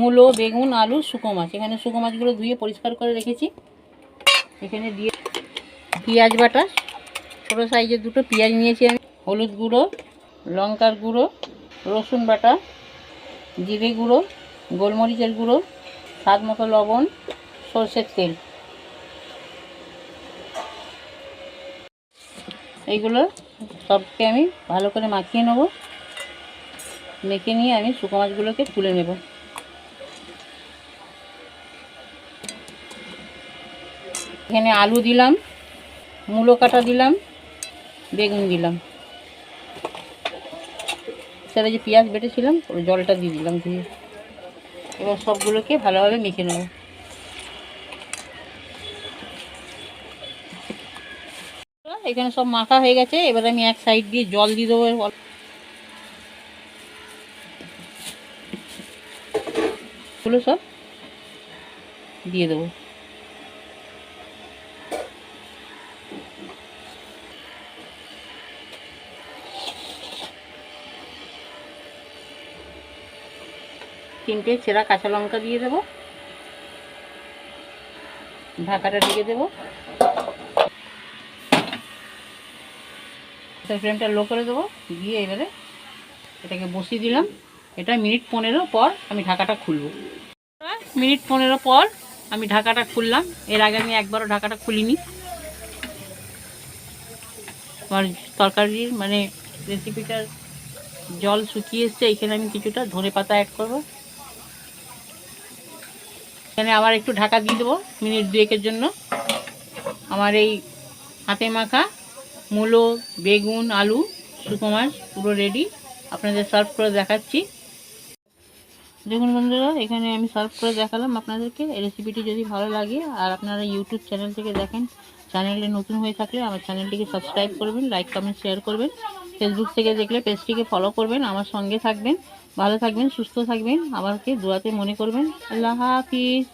মূলো, বেগুন, আলু, শুকো মাছ। এখানে শুকো মাছগুলো ধুয়ে পরিষ্কার করে রেখেছি। এখানে দিয়ে পেঁয়াজ বাটা, ছোটো সাইজের দুটো পেঁয়াজ নিয়েছি আমি, হলুদ গুঁড়ো, লঙ্কার গুঁড়ো, রসুন বাটা, জিরে গুঁড়ো, গোলমরিচের গুঁড়ো, স্বাদ মতো লবণ, সরষের তেল। এইগুলো সবকে আমি ভালো করে মাখিয়ে নেব। মেখে নিয়ে আমি শুকো মাছগুলোকে তুলে নেব। এখানে আলু দিলাম, মূলো কাটা দিলাম, বেগুন দিলাম, সেটা যে পেঁয়াজ বেটেছিলাম ওই জলটা দিয়ে দিলাম ধুয়ে। এবার সবগুলোকে ভালোভাবে মেখে নেব। এখানে সব মাখা হয়ে গেছে। এবার আমি এক সাইড দিয়ে জল দিয়ে দেবো, এগুলো সব দিয়ে দেবো। তিনটে ছেঁড়া কাঁচা লঙ্কা দিয়ে দেবো, ঢাকাটা ঢেকে দেবো। ফ্লেমটা লো করে দেবো, দিয়ে এবারে এটাকে বসিয়ে দিলাম। এটা মিনিট 15 পর আমি ঢাকাটা খুলবো। মিনিট 15 পর আমি ঢাকাটা খুললাম। এর আগে আমি একবারও ঢাকাটা খুলিনি। আমার তরকারির মানে রেসিপিটার জল শুকিয়ে এসছে। এখানে আমি কিছুটা ধনেপাতা অ্যাড করবো। এখানে আবার একটু ঢাকা দিয়ে দেবো মিনিট 2 জন্য। আমার এই হাতে মাখা মূলো, বেগুন, আলু, শুকো মাছ পুরো রেডি। আপনাদের সার্ভ করে দেখাচ্ছি। দেখুন বন্ধুরা, এখানে আমি সার্ভ করে দেখালাম আপনাদেরকে। এই রেসিপিটি যদি ভালো লাগে আর আপনারা ইউটিউব চ্যানেল থেকে দেখেন, চ্যানেলে নতুন হয়ে থাকলে আমার চ্যানেলটিকে সাবস্ক্রাইব করবেন, লাইক কমেন্ট শেয়ার করবেন। ফেসবুক থেকে দেখলে পেজটিকে ফলো করবেন, আমার সঙ্গে থাকবেন। ভালো থাকবেন, সুস্থ থাকবেন, আমাকে দোয়াতে মনে করবেন। আল্লাহ হাফিজ।